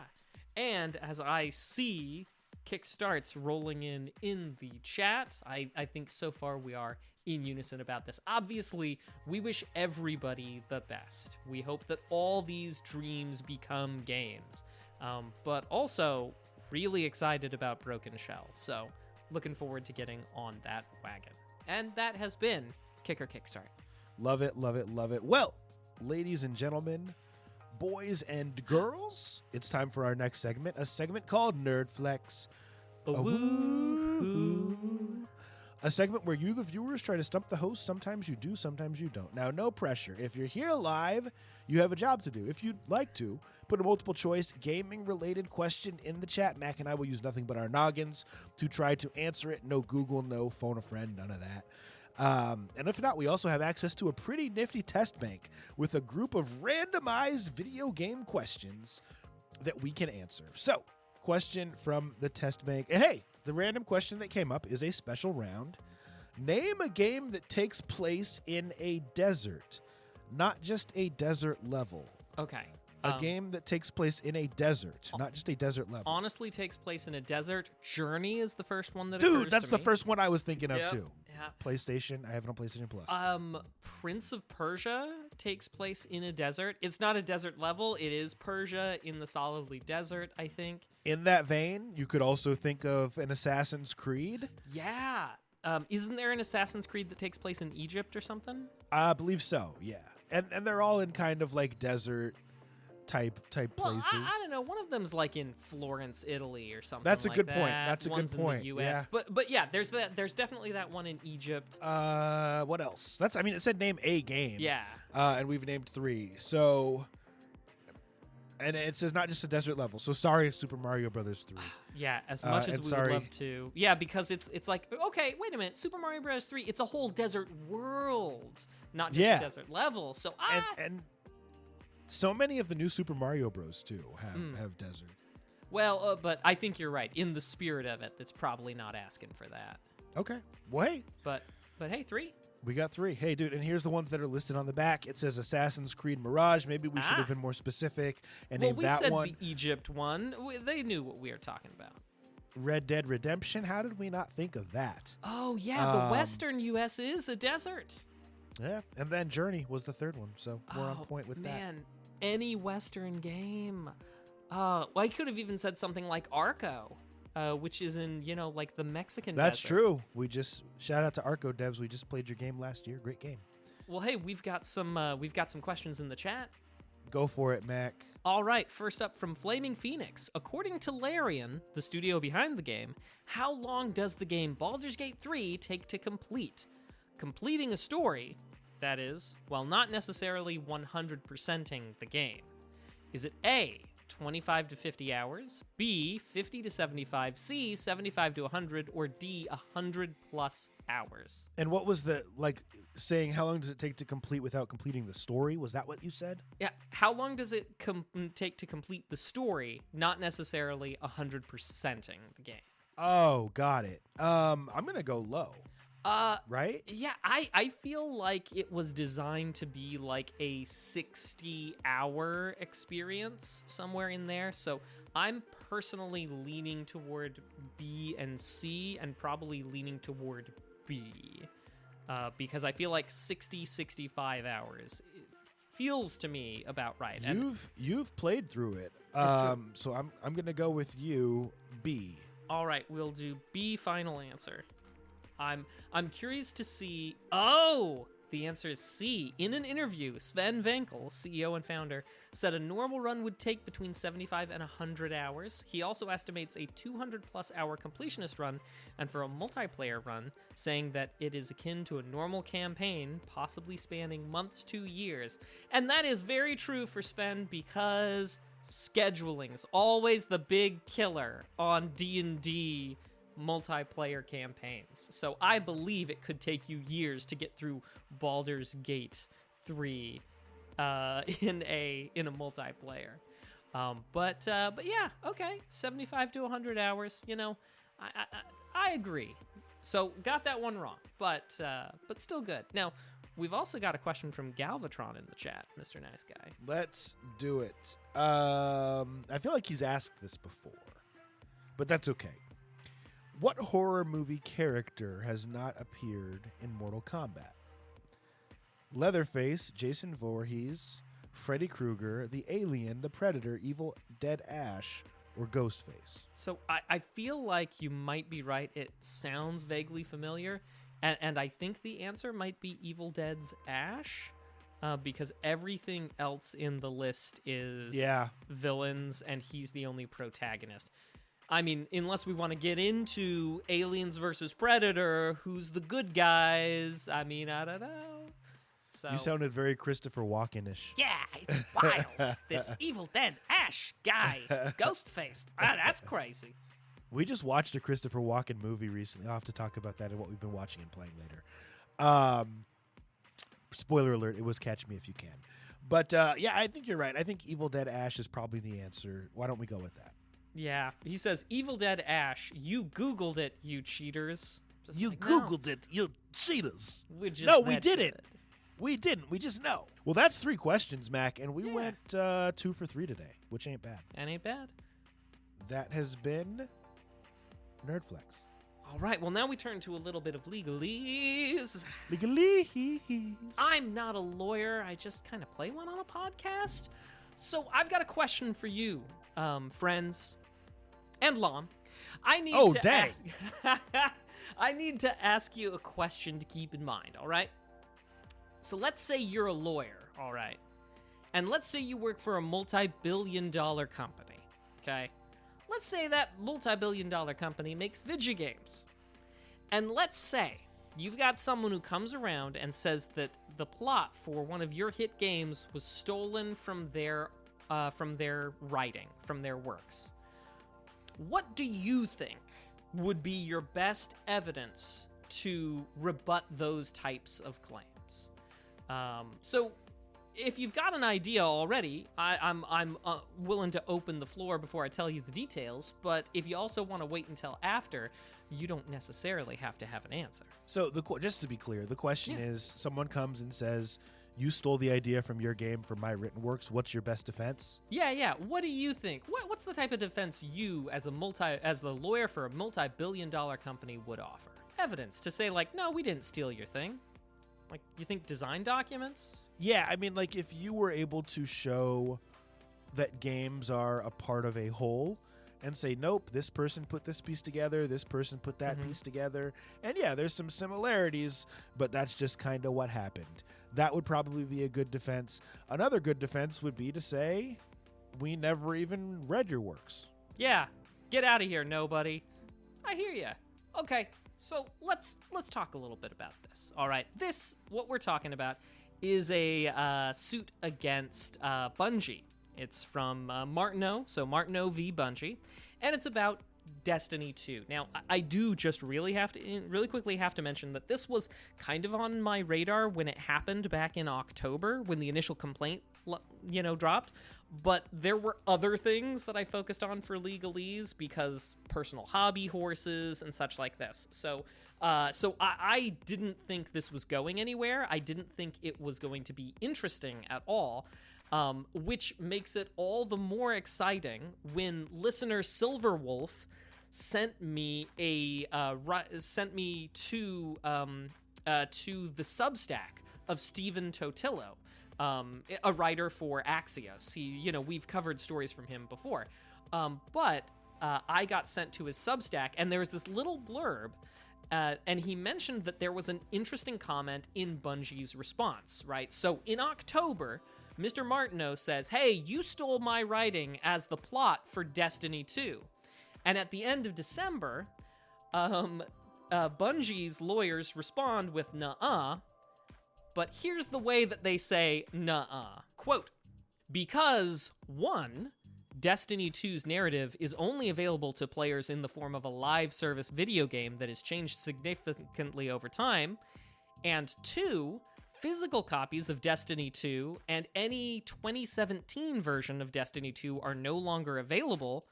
And as I see kickstarts rolling in the chat, I think so far we are in unison about this. Obviously, we wish everybody the best. We hope that all these dreams become games. But also, really excited about Broken Shell. So, looking forward to getting on that wagon. And that has been Kicker Kickstart. Love it, love it, love it. Well, ladies and gentlemen, boys and girls, it's time for our next segment, a segment called Nerd Flex. A segment where you, the viewers, try to stump the host. Sometimes you do, sometimes you don't. Now, no pressure. If you're here live, you have a job to do. If you'd like to, put a multiple choice gaming-related question in the chat. Mac and I will use nothing but our noggins to try to answer it. No Google, no phone a friend, none of that. And if not, we also have access to a pretty nifty test bank with a group of randomized video game questions that we can answer. So, question from the test bank. And hey, the random question that came up is a special round. Name a game that takes place in a desert, not just a desert level. Okay. A game that takes place in a desert, not just a desert level. Honestly takes place in a desert. Journey is the first one that occurs Dude, that's to the me. first one I was thinking of too. Yeah. PlayStation. I have it on PlayStation Plus. Prince of Persia takes place in a desert. It's not a desert level. It is Persia in the solidly desert, I think. In that vein, you could also think of an Assassin's Creed. Yeah. Isn't there an Assassin's Creed that takes place in Egypt or something? I believe so, yeah. And they're all in kind of like desert type Well, places. I don't know. One of them's like in Florence, Italy, or something. That's a like good that. point. That's a One's good point. In the US. Yeah. But yeah, there's that. There's definitely that one in Egypt. What else? It said name a game. Yeah. And we've named 3. So, and it says not just a desert level. So sorry, Super Mario Brothers 3. Yeah, as much as and we sorry. would love to. Yeah, because it's like, okay, wait a minute, Super Mario Bros. 3, it's a whole desert world, not just Yeah. a desert level. So And so many of the new Super Mario Bros. too have desert. well, but I think you're right. In the spirit of it, that's probably not asking for that. Okay. Well, hey, But hey, 3. we got 3. Hey, dude, and here's the ones that are listed on the back. It says Assassin's Creed Mirage. Maybe we should have been more specific and Well, named we that said one. the Egypt one. They knew what we were talking about. Red Dead Redemption. How did we not think of that? Oh yeah, the Western U.S. is a desert. Yeah, and then Journey was the third one, so we're on point with that. Man, any Western game. Well, I could have even said something like Arco, which is in, like the Mexican That's desert. true. We just shout out to Arco devs. We just played your game last year. Great game. Well, hey, we've got some questions in the chat. Go for it, Mac. All right, first up from Flaming Phoenix. According to Larian, the studio behind the game, how long does the game Baldur's Gate 3 take to complete? Completing a story, that is, while not necessarily 100%ing the game. Is it A, 25 to 50 hours, B, 50 to 75, C, 75 to 100, or D, 100 plus hours? And what was the, saying how long does it take to complete without completing the story? Was that what you said? Yeah, how long does it take to complete the story, not necessarily 100%ing the game? Oh, got it. I'm going to go low. Right? Yeah, I feel like it was designed to be like a 60-hour experience, somewhere in there. So I'm personally leaning toward B and C, and probably leaning toward B. because I feel like 65 hours feels to me about right. You've played through it, so I'm gonna go with you, B. All right, we'll do B, final answer. I'm curious to see. Oh, the answer is C. In an interview, Sven Venkel, CEO and founder, said a normal run would take between 75 and 100 hours. He also estimates a 200-plus hour completionist run, and for a multiplayer run, saying that it is akin to a normal campaign, possibly spanning months to years. And that is very true for Sven, because scheduling's always the big killer on D&D multiplayer campaigns. So I believe it could take you years to get through Baldur's Gate 3 in a multiplayer. But yeah, okay, 75 to 100 hours. You know, I agree. So got that one wrong, but still good. Now we've also got a question from Galvatron in the chat, Mr. Nice Guy. Let's do it. I feel like he's asked this before, but that's okay. What horror movie character has not appeared in Mortal Kombat? Leatherface, Jason Voorhees, Freddy Krueger, the Alien, the Predator, Evil Dead Ash, or Ghostface? So I feel like you might be right. It sounds vaguely familiar, and I think the answer might be Evil Dead's Ash, because everything else in the list is villains, and he's the only protagonist. I mean, unless we want to get into Aliens versus Predator, who's the good guys? I mean, I don't know. So You sounded very Christopher Walken-ish. yeah, it's wild. This Evil Dead Ash guy, Ghostface. That's crazy. We just watched a Christopher Walken movie recently. I'll have to talk about that and what we've been watching and playing later. Spoiler alert, it was Catch Me If You Can. But yeah, I think you're right. I think Evil Dead Ash is probably the answer. Why don't we go with that? Yeah, he says, Evil Dead Ash, you Googled it, you cheaters. Just You like, Googled it, you cheaters. We're just No, we that didn't. good. We didn't. We just know. Well, that's 3 questions, Mac, and we went 2 for 3 today, which ain't bad. That ain't bad. That has been Nerdflex. All right, well, now we turn to a little bit of legalese. Legalese. I'm not a lawyer. I just kind of play one on a podcast. So I've got a question for you, friends, and Lom. I need I need to ask you a question to keep in mind, all right? So let's say you're a lawyer, all right? And let's say you work for a multi-billion-dollar company, okay? Let's say that multi-billion-dollar company makes video games. And let's say you've got someone who comes around and says that the plot for one of your hit games was stolen from their writing, from their works. What do you think would be your best evidence to rebut those types of claims? So if you've got an idea already, I'm willing to open the floor before I tell you the details, but if you also want to wait until after, you don't necessarily have to have an answer. So just to be clear, the question is, someone comes and says, you stole the idea from your game for my written works. What's your best defense? Yeah. What do you think? What's the type of defense you, as the lawyer for a multi-billion-dollar company, would offer? Evidence to say, like, no, we didn't steal your thing. Like, you think design documents? Yeah, I mean, like, if you were able to show that games are a part of a whole and say, nope, this person put this piece together, this person put that piece together, and yeah, there's some similarities, but that's just kind of what happened. That would probably be a good defense. Another good defense would be to say, we never even read your works. Yeah, get out of here, nobody. I hear ya. Okay, so let's talk a little bit about this. All right, what we're talking about is a suit against Bungie. It's from Martineau, so Martineau v. Bungie, and it's about Destiny 2. Now, I do just really quickly have to mention that this was kind of on my radar when it happened back in October, when the initial complaint, dropped. But there were other things that I focused on for legalese because personal hobby horses and such like this. So I didn't think this was going anywhere. I didn't think it was going to be interesting at all. Which makes it all the more exciting when listener Silverwolf sent me 2 to the Substack of Stephen Totillo, a writer for Axios. We've covered stories from him before. But I got sent to his Substack, and there was this little blurb, and he mentioned that there was an interesting comment in Bungie's response, right? So in October, Mr. Martineau says, hey, you stole my writing as the plot for Destiny 2. And at the end of December, Bungie's lawyers respond with nuh-uh, but here's the way that they say nuh-uh. Quote, because, 1, Destiny 2's narrative is only available to players in the form of a live service video game that has changed significantly over time, and 2, physical copies of Destiny 2 and any 2017 version of Destiny 2 are no longer available.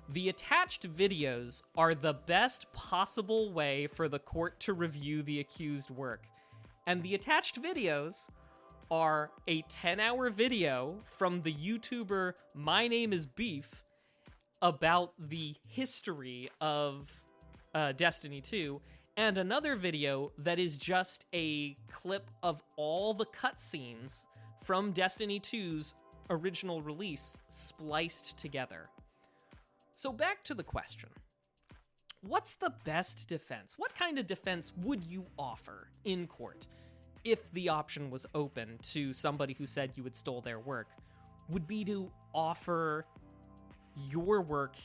The attached videos are the best possible way for the court to review the accused work. And the attached videos are a 10-hour video from the YouTuber My Name is Beef about the history of Destiny 2, and another video that is just a clip of all the cutscenes from Destiny 2's original release spliced together. So back to the question. What's the best defense? What kind of defense would you offer in court if the option was open to somebody who said you had stole their work? Would be to offer your work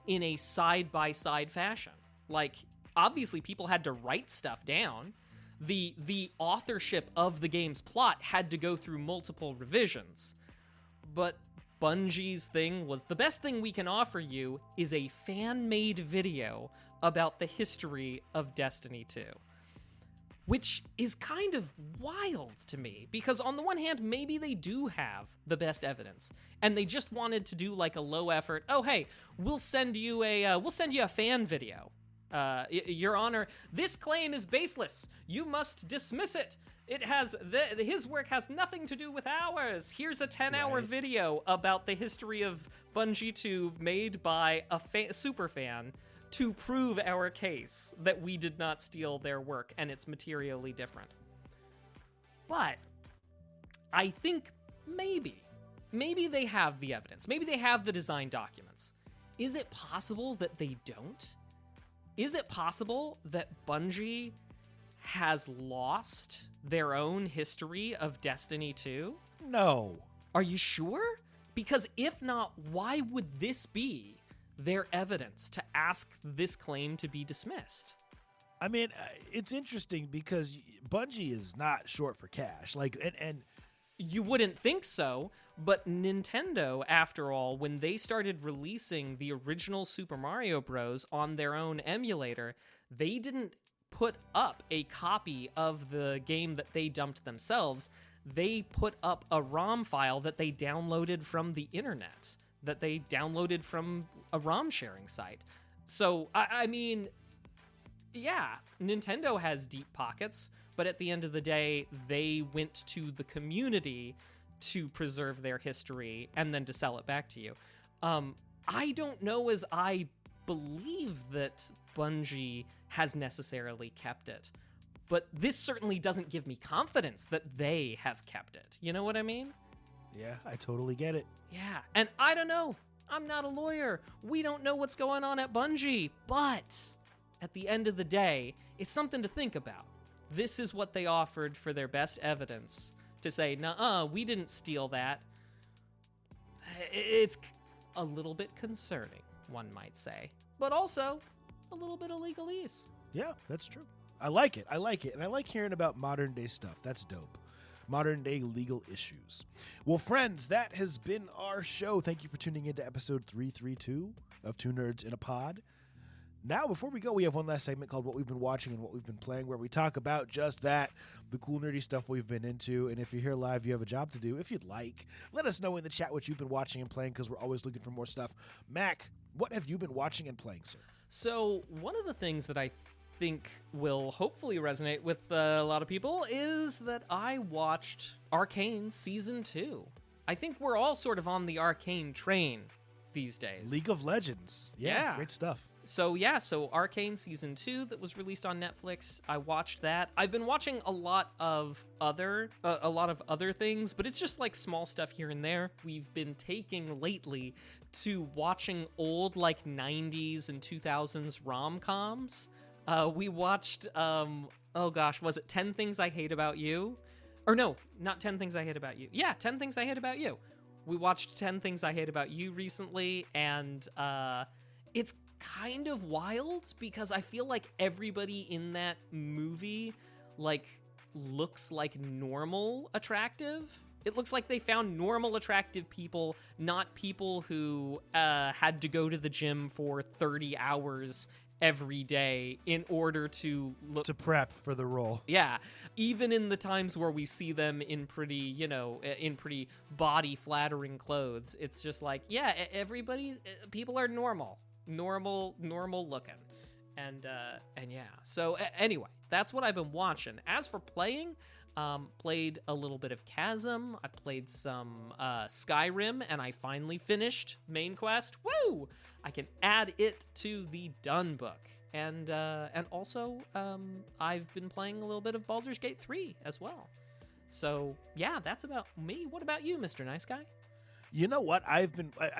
in a side-by-side fashion. Like, obviously people had to write stuff down. The authorship of the game's plot had to go through multiple revisions. But Bungie's thing was, the best thing we can offer you is a fan-made video about the history of Destiny 2. Which is kind of wild to me, because on the one hand, maybe they do have the best evidence, and they just wanted to do like a low effort, oh hey, we'll send you a fan video. Your Honor, this claim is baseless. You must dismiss it. His work has nothing to do with ours. Here's a 10-hour video about the history of Bungie 2 made by a Superfan to prove our case that we did not steal their work and it's materially different. But I think maybe they have the evidence. Maybe they have the design documents. Is it possible that they don't? Is it possible that Bungie has lost their own history of Destiny 2? No. Are you sure? Because if not, why would this be their evidence to ask this claim to be dismissed? I mean, it's interesting because Bungie is not short for cash. Like, and you wouldn't think so, but Nintendo, after all, when they started releasing the original Super Mario Bros. On their own emulator, they didn't put up a copy of the game that they dumped themselves. They put up a ROM file that they downloaded from the internet, that they downloaded from a ROM sharing site. So, I mean, yeah, Nintendo has deep pockets, but at the end of the day, they went to the community to preserve their history and then to sell it back to you. I don't know as I believe that Bungie has necessarily kept it, but this certainly doesn't give me confidence that they have kept it. You know what I mean? yeah, I totally get it. Yeah, and I don't know. I'm not a lawyer. We don't know what's going on at Bungie, but at the end of the day, it's something to think about. This is what they offered for their best evidence to say, nuh-uh, we didn't steal that. It's a little bit concerning, one might say, but also a little bit of legalese. Yeah, that's true. I like it. And I like hearing about modern day stuff. That's dope. Modern day legal issues. Well, friends, that has been our show. Thank you for tuning in to episode 332 of Two Nerds in a Pod. Now, before we go, we have one last segment called What We've Been Watching and What We've Been Playing, where we talk about just that, the cool, nerdy stuff we've been into. And if you're here live, you have a job to do. If you'd like, let us know in the chat what you've been watching and playing, because we're always looking for more stuff. Mac, what have you been watching and playing, sir? So, one of the things that I think will hopefully resonate with a lot of people is that I watched Arcane Season 2. I think we're all sort of on the Arcane train these days. League of Legends. Yeah. Great stuff. So Arcane Season 2 that was released on Netflix, I watched that. I've been watching a lot of other things, but it's just like small stuff here and there. We've been taking lately to watching old like 90s and 2000s rom-coms. We watched, was it 10 Things I Hate About You? Or no, not 10 Things I Hate About You. Yeah, 10 Things I Hate About You. We watched 10 Things I Hate About You recently, and it's kind of wild because I feel like everybody in that movie like looks like normal attractive. It looks like they found normal attractive people, not people who had to go to the gym for 30 hours every day in order to look to prep for the role. Yeah, even in the times where we see them in pretty body flattering clothes, it's just like, yeah, people are normal looking. And yeah. So anyway, that's what I've been watching. As for playing, played a little bit of Chasm. I played some Skyrim, and I finally finished main quest. Woo! I can add it to the done book. And also, I've been playing a little bit of Baldur's Gate 3 as well. So yeah, that's about me. What about you, Mr. Nice Guy? You know what? I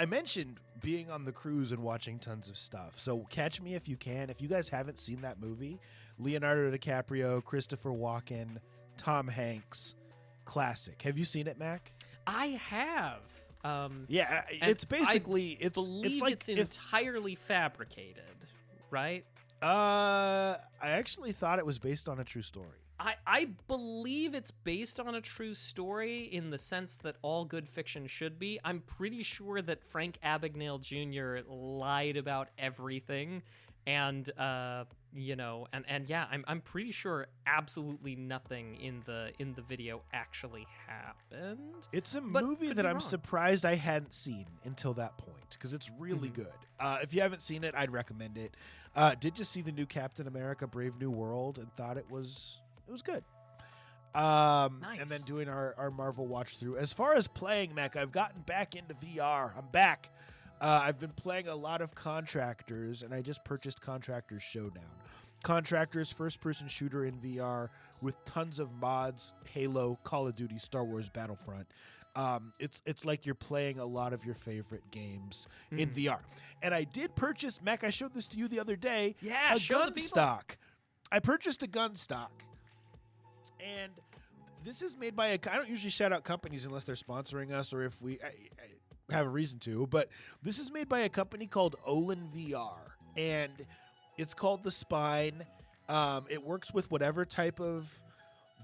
mentioned being on the cruise and watching tons of stuff. So catch me if you can. If you guys haven't seen that movie, Leonardo DiCaprio, Christopher Walken, Tom Hanks, classic. Have you seen it, Mac? I have. It's basically I believe it's entirely fabricated, right? I actually thought it was based on a true story. I believe it's based on a true story in the sense that all good fiction should be. I'm pretty sure that Frank Abagnale Jr. lied about everything, and I'm pretty sure absolutely nothing in the video actually happened. It's a movie that I'm surprised I hadn't seen until that point because it's really good. If you haven't seen it, I'd recommend it. Did you see the new Captain America: Brave New World and thought it was good. Nice. And then doing our Marvel watch through. As far as playing, Mac, I've gotten back into VR. I'm back. I've been playing a lot of Contractors, and I just purchased Contractors Showdown. Contractors, first-person shooter in VR with tons of mods, Halo, Call of Duty, Star Wars Battlefront. It's like you're playing a lot of your favorite games in VR. And I did purchase, Mac, I showed this to you the other day, a gun stock. I purchased a gun stock. And this is made by I don't usually shout out companies unless they're sponsoring us or if we have a reason to, but this is made by a company called Olin VR, and it's called the Spine. It works with whatever type of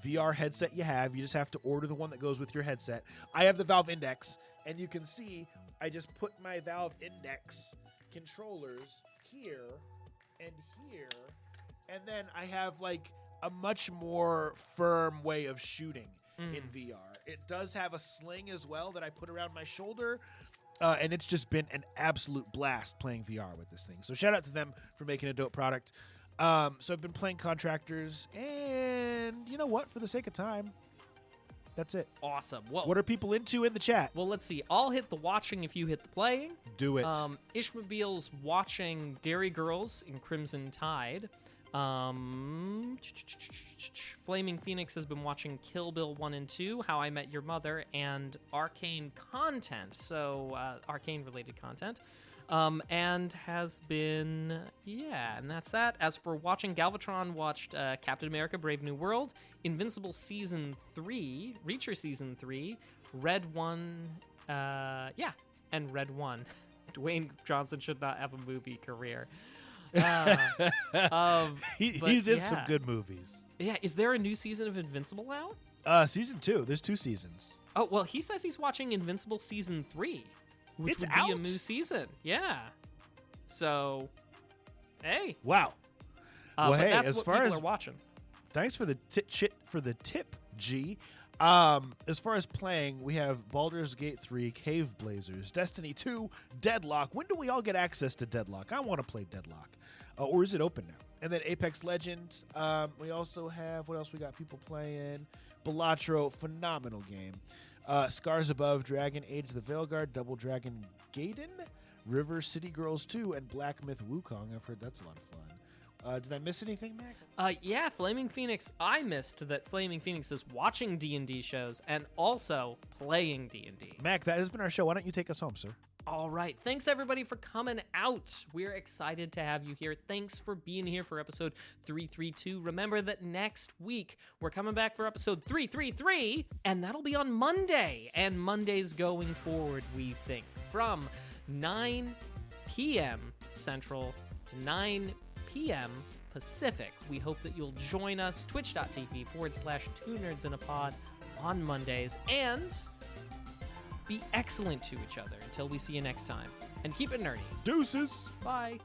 VR headset you have. You just have to order the one that goes with your headset. I have the Valve Index, and you can see I just put my Valve Index controllers here and here, and then I have like a much more firm way of shooting in VR. It does have a sling as well that I put around my shoulder, and it's just been an absolute blast playing VR with this thing. So shout out to them for making a dope product. So I've been playing Contractors, and you know what? For the sake of time, that's it. Awesome. What are people into in the chat? Well, let's see. I'll hit the watching if you hit the playing. Do it. Ishmael's watching Dairy Girls in Crimson Tide. Flaming Phoenix has been watching Kill Bill 1 and 2, How I Met Your Mother, and Arcane content, so Arcane-related content, and has been, and that's that. As for watching, Galvatron watched Captain America: Brave New World, Invincible Season 3, Reacher Season 3, Red 1, and Red 1. Dwayne Johnson should not have a movie career. He's in some good movies. Yeah, is there a new season of Invincible out? Season 2. There's 2 seasons. Oh, well, he says he's watching Invincible Season 3, which would be a new season. Yeah. So, hey. Wow. Well, hey, that's as what far people are watching. Thanks for the tip, G. As far as playing, we have Baldur's Gate 3, Cave Blazers, Destiny 2, Deadlock. When do we all get access to Deadlock? I want to play Deadlock. Or is it open now? And then Apex Legends. We also have, what else we got people playing? Balatro, phenomenal game. Scars Above, Dragon Age the Veilguard, Double Dragon Gaiden, River City Girls 2, and Black Myth Wukong. I've heard that's a lot of fun. Did I miss anything, Mac? Yeah, Flaming Phoenix. I missed that Flaming Phoenix is watching D&D shows and also playing D&D. Mac, that has been our show. Why don't you take us home, sir? All right. Thanks, everybody, for coming out. We're excited to have you here. Thanks for being here for episode 332. Remember that next week, we're coming back for episode 333, and that'll be on Monday. And Mondays going forward, we think, from 9 p.m. Central to 9 p.m. Pacific. We hope that you'll join us, twitch.tv/2nerdsinapod on Mondays, and be excellent to each other until we see you next time. And keep it nerdy. Deuces! Bye.